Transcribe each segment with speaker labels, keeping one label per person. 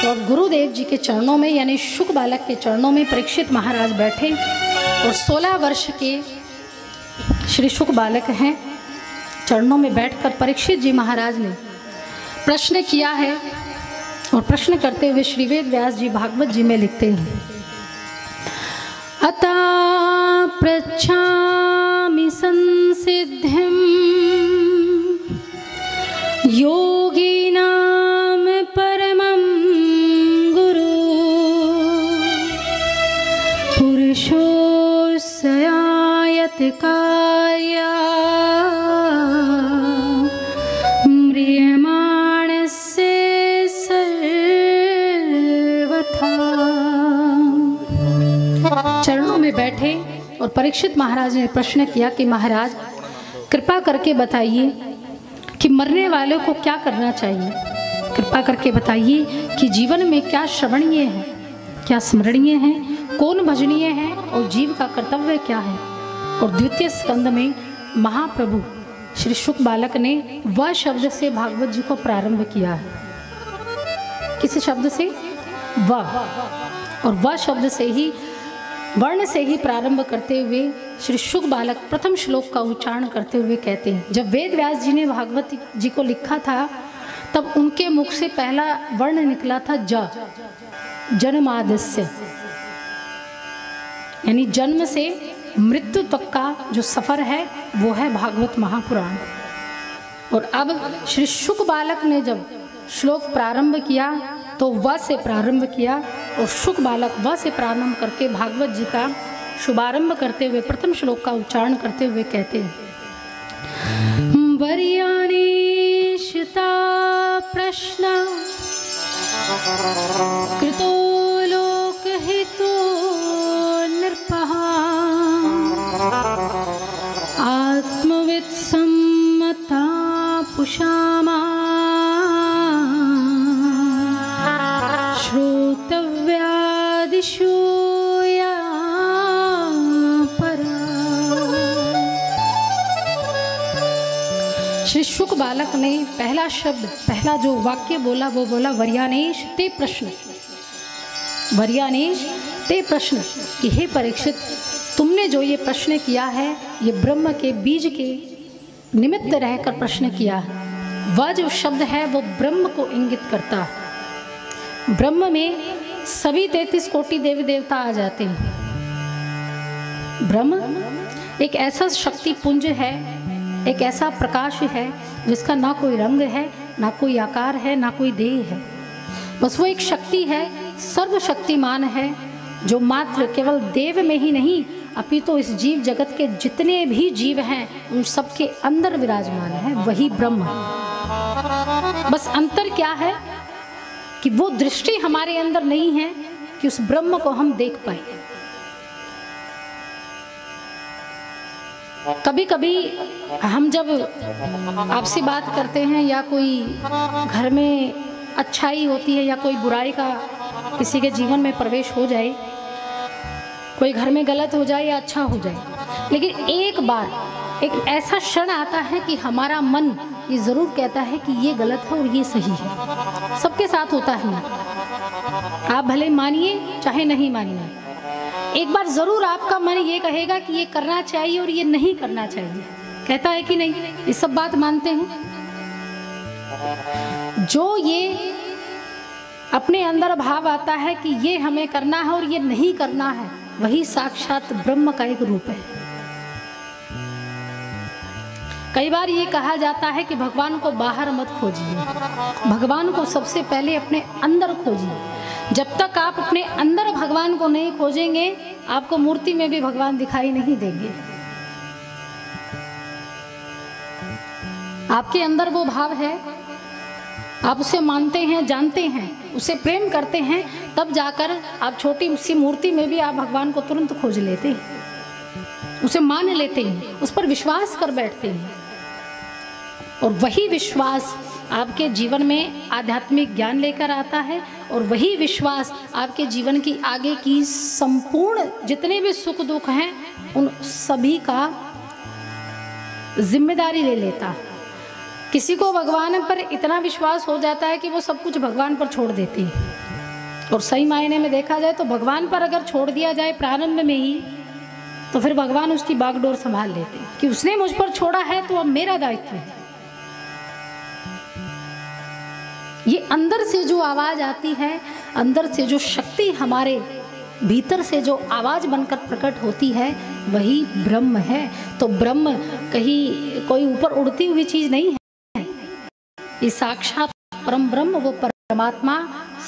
Speaker 1: तो अब गुरुदेव जी के चरणों में यानी शुक बालक के चरणों में परीक्षित महाराज बैठे और 16 वर्ष के श्री शुक बालक हैं। चरणों में बैठकर परीक्षित जी महाराज ने प्रश्न किया है और प्रश्न करते हुए श्री वेद व्यास जी भागवत जी में लिखते हैं, अता पृच्छामि संसिद्धिं योगिनां परमं गुरु पुरुषोऽस्यायत कार्या म्रियमाणस्य सर्वथा। चरणों में बैठे और परीक्षित महाराज ने प्रश्न किया कि महाराज कृपा करके बताइए कि मरने वालों को क्या करना चाहिए। कृपा करके बताइए कि जीवन में क्या श्रवणीय है, क्या स्मरणीय है, कौन भजनीय है और जीव का कर्तव्य क्या है। और द्वितीय स्कंद में महाप्रभु श्री शुक बालक ने वह शब्द से भागवत जी को प्रारंभ किया है। किस शब्द से? वह। और वह शब्द से ही, वर्ण से ही प्रारंभ करते हुए श्री शुक बालक प्रथम श्लोक का उच्चारण करते हुए कहते हैं, जब वेद व्यास जी ने भागवत जी को लिखा था तब उनके मुख से पहला वर्ण निकला था ज, जन्माद्यस्य, यानी जन्म से मृत्यु तक का जो सफर है वो है भागवत महापुराण। और अब श्री शुक बालक ने जब श्लोक प्रारंभ किया तो व से प्रारंभ किया और शुक बालक व से प्रारंभ करके भागवत जी का शुभारंभ करते हुए प्रथम श्लोक का उच्चारण करते हुए कहते हैं, वर्यानेशिता प्रश्न कृतो लोकहितो नृपः आत्मवित् सम्मता पुषामा श्रोतव्यादिषु या परा। श्री शुक बालक ने पहला शब्द, पहला जो वाक्य बोला वो बोला वर्यानेश ते प्रश्न। वर्यानेश ते प्रश्न कि हे परीक्षित, तुमने जो ये प्रश्न किया है ये ब्रह्म के बीज के निमित्त रहकर प्रश्न किया है। वह जो शब्द है वो ब्रह्म को इंगित करता है। ब्रह्म में सभी 33 कोटि देवी देवता आ जाते हैं। ब्रह्म एक ऐसा शक्ति पुंज है, एक ऐसा प्रकाश है जिसका ना कोई रंग है, ना कोई आकार है, ना कोई देह है। बस वो एक शक्ति है, सर्वशक्तिमान है, जो मात्र केवल देव में ही नहीं अपितु इस जीव जगत के जितने भी जीव हैं उन सबके अंदर विराजमान है, वही ब्रह्म। बस अंतर क्या है कि वो दृष्टि हमारे अंदर नहीं है कि उस ब्रह्म को हम देख पाए। कभी कभी हम जब आपसे बात करते हैं या कोई घर में अच्छाई होती है या कोई बुराई का किसी के जीवन में प्रवेश हो जाए, कोई घर में गलत हो जाए या अच्छा हो जाए, लेकिन एक बार एक ऐसा क्षण आता है कि हमारा मन ये ज़रूर कहता है कि ये गलत है और ये सही है। सबके साथ होता है, आप भले मानिए चाहे नहीं मानिए, एक बार ज़रूर आपका मन ये कहेगा कि ये करना चाहिए और ये नहीं करना चाहिए। कहता है कि नहीं? ये सब बात मानते हैं। जो ये अपने अंदर भाव आता है कि ये हमें करना है और ये नहीं करना है, वही साक्षात ब्रह्म का एक रूप है। कई बार ये कहा जाता है कि भगवान को बाहर मत खोजिए, भगवान को सबसे पहले अपने अंदर खोजिए। जब तक आप अपने अंदर भगवान को नहीं खोजेंगे, आपको मूर्ति में भी भगवान दिखाई नहीं देंगे। आपके अंदर वो भाव है, आप उसे मानते हैं, जानते हैं, उसे प्रेम करते हैं, तब जाकर आप छोटी सी मूर्ति में भी आप भगवान को तुरंत खोज लेते हैं, उसे मान लेते हैं, उस पर विश्वास कर बैठते हैं। और वही विश्वास आपके जीवन में आध्यात्मिक ज्ञान लेकर आता है और वही विश्वास आपके जीवन की आगे की संपूर्ण जितने भी सुख दुख हैं उन सभी का जिम्मेदारी ले लेता है। किसी को भगवान पर इतना विश्वास हो जाता है कि वो सब कुछ भगवान पर छोड़ देते हैं। और सही मायने में देखा जाए तो भगवान पर अगर छोड़ दिया जाए प्रारंभ में ही, तो फिर भगवान उसकी बागडोर संभाल लेते हैं कि उसने मुझ पर छोड़ा है तो अब मेरा दायित्व है। ये अंदर से जो आवाज आती है, अंदर से जो शक्ति हमारे भीतर से जो आवाज बनकर प्रकट होती है, वही ब्रह्म है। तो ब्रह्म कहीं कोई ऊपर उड़ती हुई चीज नहीं है, ये साक्षात परम ब्रह्म, वो परमात्मा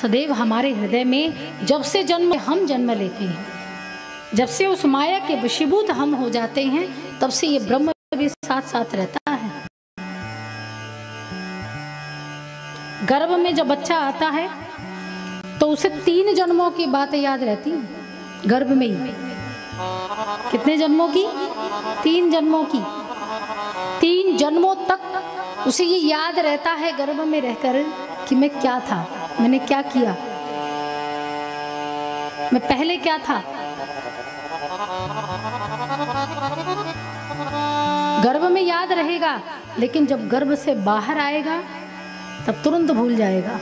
Speaker 1: सदैव हमारे हृदय में जब से हम जन्म लेते हैं, जब से उस माया के वशीभूत हम हो जाते हैं, तब से ये ब्रह्म भी साथ साथ रहता है। गर्भ में जब बच्चा आता है तो उसे 3 जन्मों की बातें याद रहती हैं। गर्भ में ही कितने जन्मों की? 3 जन्मों की। 3 जन्मों तक उसे ये याद रहता है गर्भ में रहकर कि मैं क्या था, मैंने क्या किया, मैं पहले क्या था। गर्भ में याद रहेगा, लेकिन जब गर्भ से बाहर आएगा तब तुरंत भूल जाएगा,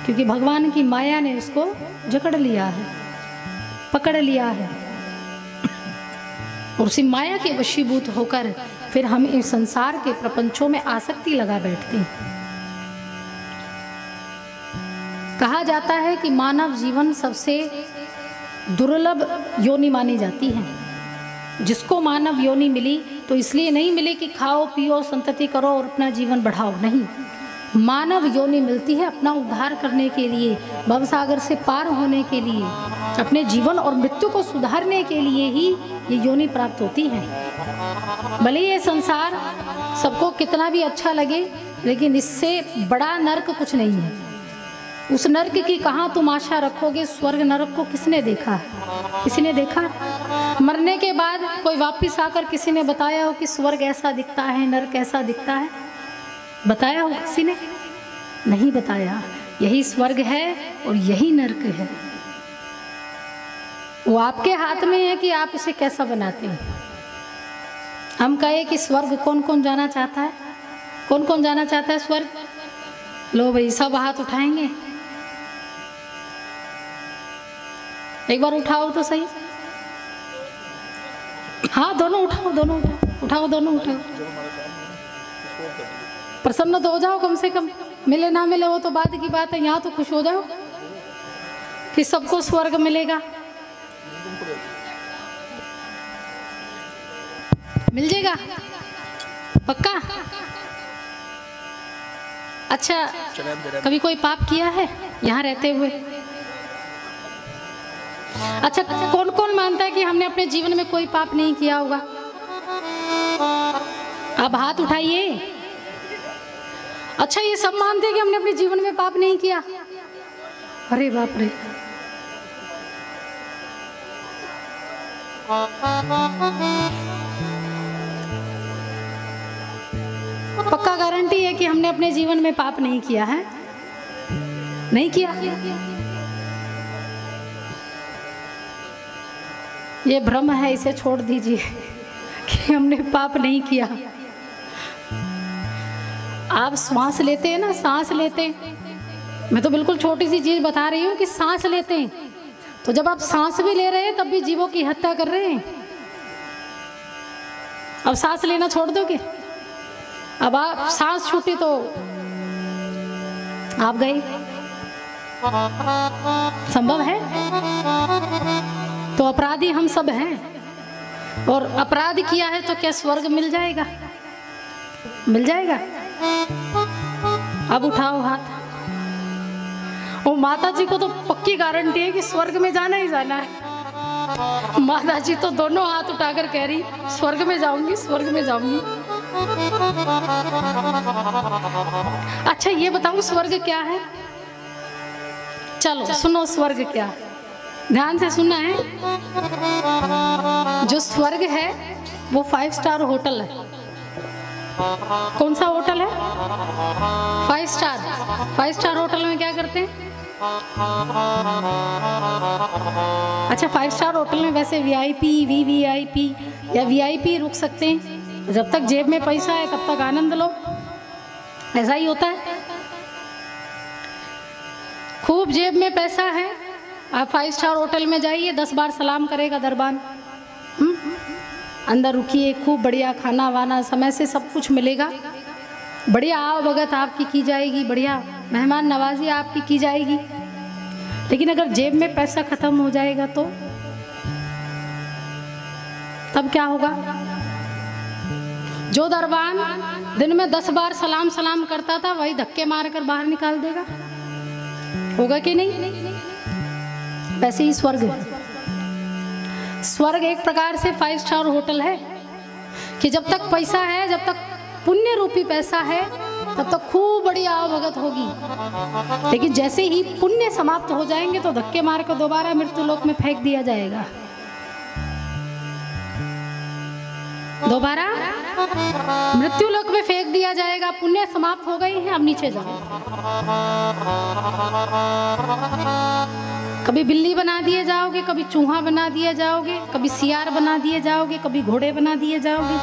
Speaker 1: क्योंकि भगवान की माया ने उसको जकड़ लिया है, पकड़ लिया है। और उसी माया के वशीभूत होकर फिर हम इस संसार के प्रपंचों में आसक्ति लगा बैठते हैं। कहा जाता है कि मानव जीवन सबसे दुर्लभ योनि मानी जाती है। जिसको मानव योनि मिली तो इसलिए नहीं मिली कि खाओ पियो संतति करो और अपना जीवन बढ़ाओ, नहीं। मानव योनि मिलती है अपना उद्धार करने के लिए, भवसागर से पार होने के लिए, अपने जीवन और मृत्यु को सुधारने के लिए ही ये योनि प्राप्त होती है। भले ये संसार सबको कितना भी अच्छा लगे, लेकिन इससे बड़ा नर्क कुछ नहीं है। उस नर्क की कहाँ तुम आशा रखोगे? स्वर्ग नरक को किसने देखा है? किसी ने देखा? मरने के बाद कोई वापस आकर किसी ने बताया हो कि स्वर्ग ऐसा दिखता है, नरक ऐसा दिखता है? बताया हो किसी ने? नहीं बताया। यही स्वर्ग है और यही नरक है। वो आपके हाथ में है कि आप उसे कैसा बनाते हैं। हम कहे कि स्वर्ग कौन कौन जाना चाहता है? कौन कौन जाना चाहता है स्वर्ग? लो भाई, सब हाथ उठाएंगे। एक बार उठाओ तो सही। हाँ, दोनों उठाओ, दोनों उठाओ, उठाओ, दोनों उठाओ। प्रसन्न तो हो जाओ कम से कम। मिले ना मिले वो तो बाद की बात है, यहाँ तो खुश हो जाओ कि सबको स्वर्ग मिलेगा। मिल जाएगा पक्का? अच्छा, कभी कोई पाप किया है यहाँ रहते हुए? अच्छा, कौन कौन मानता है कि हमने अपने जीवन में कोई पाप नहीं किया होगा? अब हाथ उठाइए। अच्छा, ये सब मानते हैं कि हमने अपने जीवन में पाप नहीं किया? अरे बाप रे। पक्का गारंटी है कि हमने अपने जीवन में पाप नहीं किया है? नहीं किया। ये भ्रम है, इसे छोड़ दीजिए कि हमने पाप नहीं किया। आप श्वास लेते हैं ना, सांस लेते हैं। मैं तो बिल्कुल छोटी सी चीज बता रही हूँ कि सांस लेते हैं, तो जब आप सांस भी ले रहे हैं तब भी जीवों की हत्या कर रहे हैं। अब सांस लेना छोड़ दोगे? अब आप सांस छूटी तो आप गए। संभव है? तो अपराधी हम सब हैं, और अपराध किया है तो क्या स्वर्ग मिल जाएगा? मिल जाएगा? अब उठाओ हाथ। और माता जी को तो पक्की गारंटी है कि स्वर्ग में जाना ही जाना है। माता जी तो दोनों हाथ उठाकर कह रही, स्वर्ग में जाऊंगी, स्वर्ग में जाऊंगी। अच्छा, ये बताऊं स्वर्ग क्या है? चलो सुनो, स्वर्ग क्या है, ध्यान से सुनना है। जो स्वर्ग है वो 5 स्टार होटल है। कौन सा होटल है? 5 स्टार। 5 स्टार होटल में क्या करते हैं? अच्छा, 5 स्टार होटल में वैसे VIP, VVIP या VIP रुक सकते हैं। जब तक जेब में पैसा है तब तक आनंद लो, ऐसा ही होता है। खूब जेब में पैसा है, आप 5 स्टार होटल में जाइए, 10 बार सलाम करेगा दरबान। अंदर रुकिए, खूब बढ़िया खाना वाना समय से सब कुछ मिलेगा, बढ़िया आओ भगत आपकी की जाएगी, बढ़िया मेहमान नवाजी आपकी की जाएगी। लेकिन अगर जेब में पैसा खत्म हो जाएगा तो तब क्या होगा? जो दरबान दिन में 10 बार सलाम सलाम करता था, वही धक्के मारकर बाहर निकाल देगा। होगा कि नहीं? वैसे ही स्वर्ग है। स्वर्ग एक प्रकार से 5 स्टार होटल है कि जब तक पैसा है, जब तक पुण्य रूपी पैसा है, तब तक खूब बड़ी आवभगत होगी। लेकिन जैसे ही पुण्य समाप्त हो जाएंगे तो धक्के मार कर दोबारा मृत्यु लोक में फेंक दिया जाएगा। दोबारा मृत्यु लोक में फेंक दिया जाएगा। पुण्य समाप्त हो गई है, अब नीचे जाओ। कभी बिल्ली बना दिए जाओगे, कभी चूहा बना दिए जाओगे, कभी सियार बना दिए जाओगे, कभी घोड़े बना दिए जाओगे।